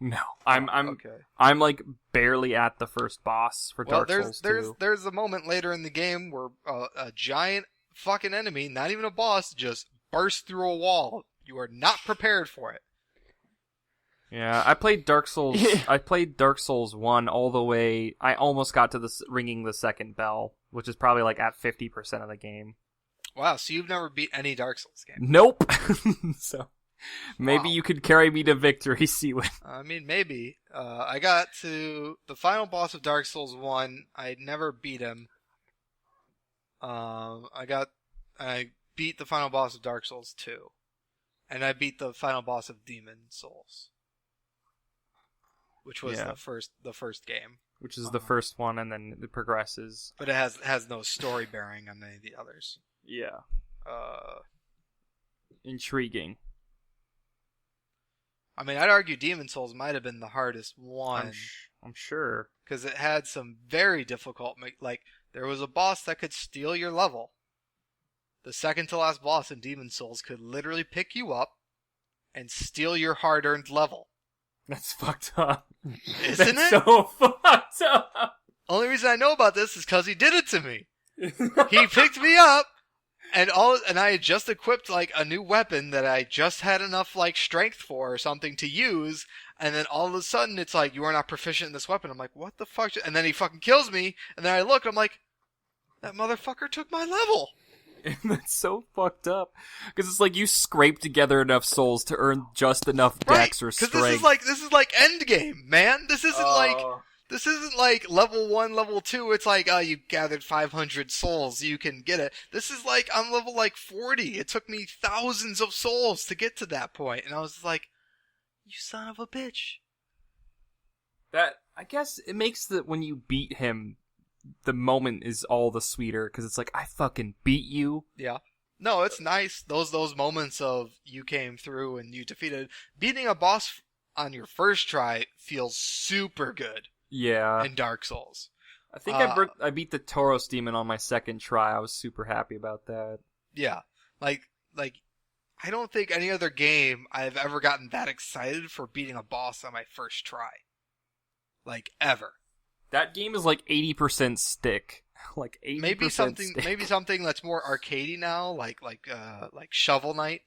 No. I'm okay. I'm like barely at the first boss for Dark Souls 2. There's a moment later in the game where a giant fucking enemy, not even a boss, just bursts through a wall. You are not prepared for it. Yeah, I played Dark Souls. I played Dark Souls 1 all the way. I almost got to ringing the second bell, which is probably like at 50% of the game. Wow, so you've never beat any Dark Souls game? Nope. So maybe you could carry me to victory, Seawood. I mean, maybe. I got to the final boss of Dark Souls 1. I never beat him. I beat the final boss of Dark Souls 2. And I beat the final boss of Demon Souls, which was the first game. Which is the first one, and then it progresses. But it has no story bearing on any of the others. Yeah. Intriguing. I mean, I'd argue Demon Souls might have been the hardest one. I'm sure. Because it had some very difficult... Like, there was a boss that could steal your level. The second to last boss in Demon Souls could literally pick you up and steal your hard-earned level. That's fucked up. Isn't That's it? so fucked up. Only reason I know about this is because he did it to me. He picked me up, and I had just equipped like a new weapon that I just had enough like strength for or something to use, and then all of a sudden it's like, you are not proficient in this weapon. I'm like, what the fuck? And then he fucking kills me, and then I look, I'm like, that motherfucker took my level. And that's so fucked up. Because it's like you scrape together enough souls to earn just enough dex or strength. Because this is like endgame, man. This isn't like level 1, level 2. It's like, oh, you gathered 500 souls, you can get it. This is like, I'm level like 40. It took me thousands of souls to get to that point. And I was like, you son of a bitch. That, I guess it makes when you beat him, the moment is all the sweeter, because it's like, I fucking beat you. Yeah. No, it's nice. Those moments of you came through and you defeated. Beating a boss on your first try feels super good. Yeah. In Dark Souls. I think I beat the Tauros demon on my second try. I was super happy about that. Yeah. Like I don't think any other game I've ever gotten that excited for beating a boss on my first try. Like, ever. That game is like 80% stick. Like 80% maybe something that's more arcadey now, like Shovel Knight.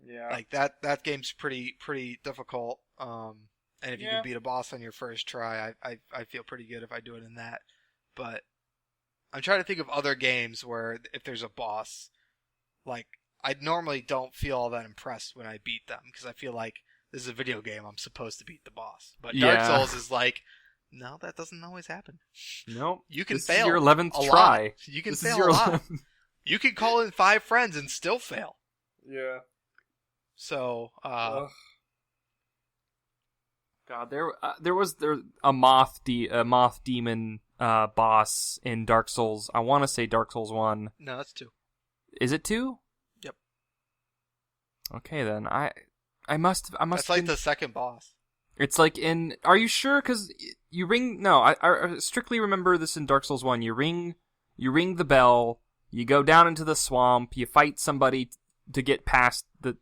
Yeah. Like that game's pretty difficult. And if you can beat a boss on your first try, I feel pretty good if I do it in that. But I'm trying to think of other games where if there's a boss, like I normally don't feel all that impressed when I beat them because I feel like this is a video game. I'm supposed to beat the boss. But Dark Souls is like, no, that doesn't always happen. Nope. You can this fail. Is your 11th a try. Lot. You can this fail a lot. You can call in 5 friends and still fail. Yeah. So, God, there was a moth demon boss in Dark Souls. I want to say Dark Souls 1. No, that's 2. Is it 2? Yep. Okay, then I must. That's like the second boss. It's like in. Are you sure? Because you ring. No, I strictly remember this in Dark Souls 1. You ring the bell. You go down into the swamp. You fight somebody to get past the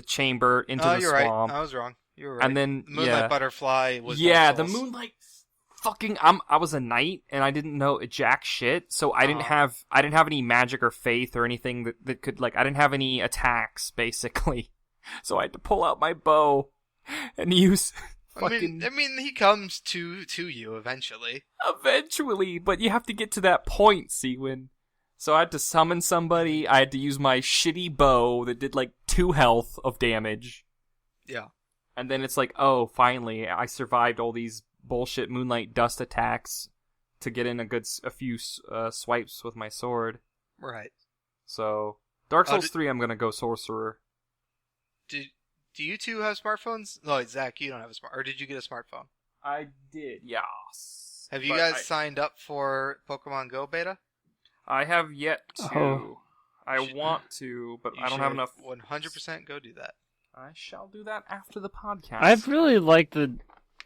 chamber into the you're swamp. Right. I was wrong. You were right. And then the Moonlight Butterfly was. Yeah, the Moonlight. Fucking, I was a knight and I didn't know jack shit, so I didn't have any magic or faith or anything that could I didn't have any attacks basically, so I had to pull out my bow and use. Fucking... I mean, he comes to you eventually. Eventually, but you have to get to that point, Seawin. So I had to summon somebody. I had to use my shitty bow that did 2 health of damage. Yeah. And then it's oh, finally, I survived all these bullshit moonlight dust attacks to get in a few swipes with my sword. Right. So, Dark Souls 3, I'm gonna go sorcerer. Do you two have smartphones? No, Zach, you don't have a or did you get a smartphone? I did, yes. Have you guys signed up for Pokemon Go beta? I have yet to. Oh. I want to, but I don't have enough. 100% go do that. I shall do that after the podcast. I've really liked the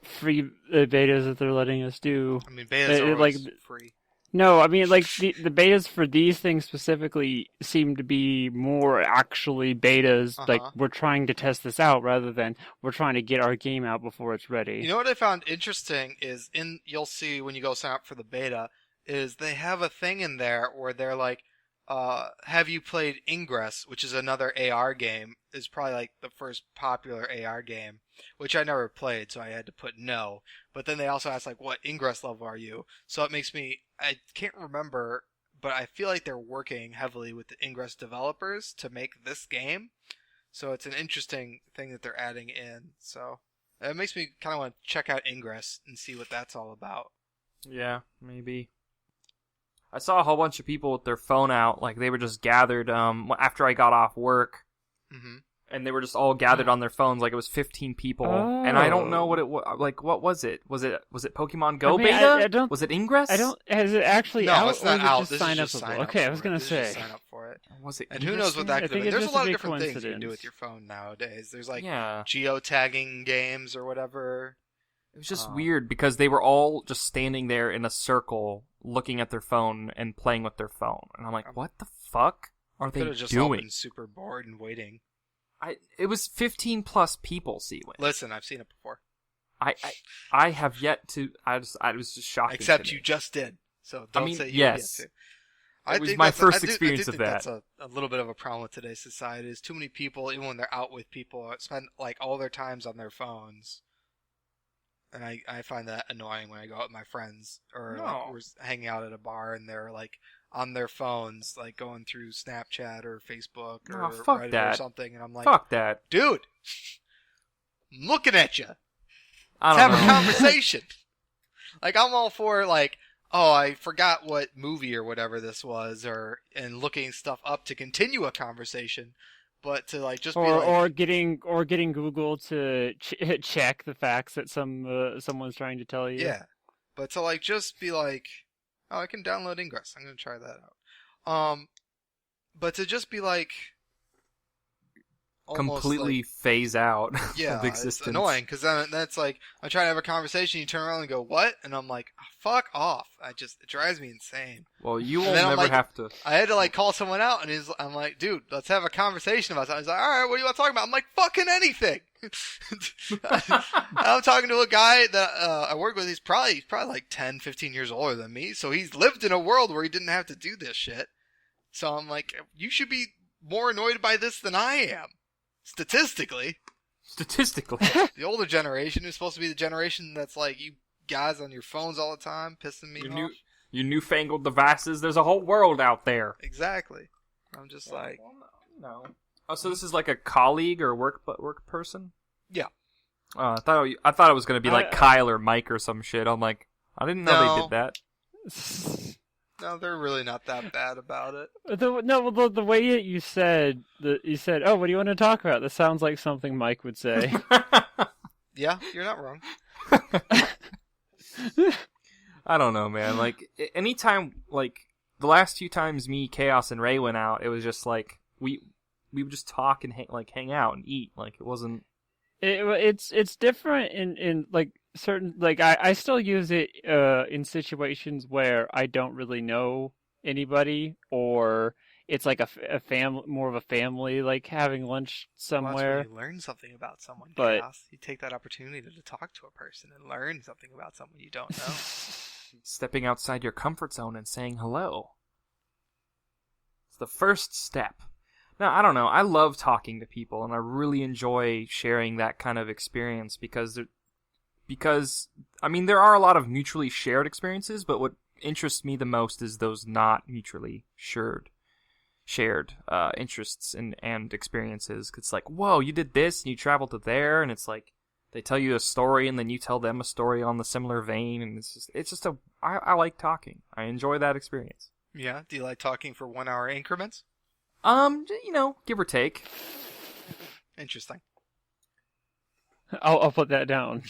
free betas that they're letting us do. I mean, betas are always free. No, I mean, the betas for these things specifically seem to be more actually betas. We're trying to test this out rather than we're trying to get our game out before it's ready. You know what I found interesting is you'll see when you go sign up for the beta is they have a thing in there where they're have you played Ingress, which is another AR game? Is probably the first popular AR game, which I never played, so I had to put no. But then they also asked what Ingress level are you? So it makes me, I can't remember, but I feel like they're working heavily with the Ingress developers to make this game. So it's an interesting thing that they're adding in. So it makes me kind of want to check out Ingress and see what that's all about. Yeah, maybe. I saw a whole bunch of people with their phone out, they were just gathered after I got off work. Mm-hmm. And they were just all gathered on their phones, it was 15 people. Oh. And I don't know what it was, what was it? Was it Pokemon Go beta? I don't, was it Ingress? Has it actually no, out? It's not out. Just sign up. Okay, I was going to say. Sign up for it. Was it and who knows what that could be. There's a lot of different things you can do with your phone. phone nowadays. There's geotagging games or whatever. It was just weird because they were all just standing there in a circle looking at their phone and playing with their phone. And I'm what the fuck are they doing? Could have just all been super bored and waiting. It was 15 plus people, Seawin. Listen, I've seen it before. I have yet to. I was just shocked. Except you just did. So don't say you yes. have yet to. It was my first experience of that. That's a little bit of a problem with today's society. Is too many people, even when they're out with people, spend all their times on their phones. And I find that annoying when I go out with my friends or we're hanging out at a bar and they're on their phones, going through Snapchat or Facebook or Reddit or something, and I'm fuck that, dude, I'm looking at you. Let's have a conversation. I'm all for oh, I forgot what movie or whatever this was, and looking stuff up to continue a conversation. But to just be or getting Google to check the facts that someone's trying to tell you. Yeah, but to just be oh, I can download Ingress. I'm gonna try that out. But to just be completely phase out of existence. It's annoying because then that's I'm trying to have a conversation. You turn around and go, "What?" And I'm "Fuck off!" It drives me insane. Well, you will never have to. I had to call someone out, and I'm "Dude, let's have a conversation about something." He's "All right, what do you want to talk about?" I'm "Fucking anything." I'm talking to a guy that I work with. He's probably 10, 15 years older than me, so he's lived in a world where he didn't have to do this shit. So I'm "You should be more annoyed by this than I am." Statistically, the older generation is supposed to be the generation that's you guys on your phones all the time, pissing me off. Your newfangled devices. There's a whole world out there. Exactly. I'm just no. Oh, so this is a colleague or work person? Yeah. I thought it was gonna be Kyle or Mike or some shit. I'm I didn't know they did that. No, they're really not that bad about it. The way you said, "Oh, what do you want to talk about?" That sounds like something Mike would say. Yeah, you're not wrong. I don't know, man. Anytime, the last few times me, Chaos, and Ray went out, it was just we we would just talk and hang out and eat. Like it wasn't. It's different in like certain, like I still use it in situations where I don't really know anybody, or it's like a family, more of a family, like having lunch Well, that's somewhere. when you learn something about someone, But- Chaos. You take that opportunity to talk to a person and learn something about someone you don't know. Stepping outside your comfort zone and saying hello. It's the first step. Now, I don't know. I love talking to people, and I really enjoy sharing that kind of experience because I mean, there are a lot of mutually shared experiences, but what interests me the most is those not mutually shared interests and experiences. It's like, whoa, you did this and you traveled to there, and it's like they tell you a story and then you tell them a story on the similar vein, and I like talking. I enjoy that experience. Yeah? Do you like talking for 1 hour increments? Give or take. Interesting. I'll put that down.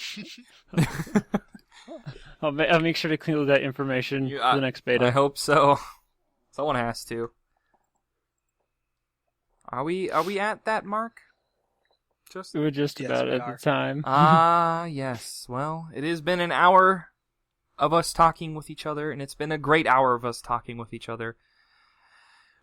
I'll make sure to include that information for the next beta. I hope so. Someone has to. Are we at that mark? We were just Yes, about we at are. the time. Yes. Well, it has been an hour of us talking with each other, and it's been a great hour of us talking with each other.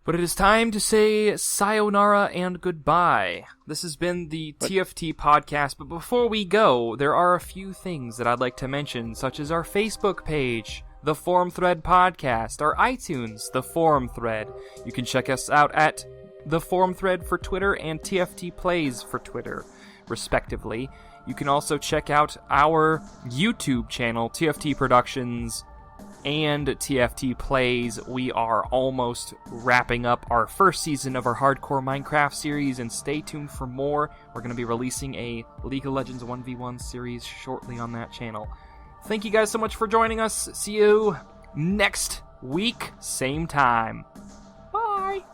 But it is time to say sayonara and goodbye. This has been the TFT Podcast, but before we go, there are a few things that I'd like to mention, such as our Facebook page, The Forum Thread Podcast, our iTunes, The Forum Thread. You can check us out at The Forum Thread for Twitter and TFT Plays for Twitter, respectively. You can also check out our YouTube channel, TFT Productions and TFT Plays. We are almost wrapping up our first season of our Hardcore Minecraft series, and stay tuned for more. We're going to be releasing a League of Legends 1v1 series shortly on that channel. Thank you guys so much for joining us. See you next week, same time. Bye!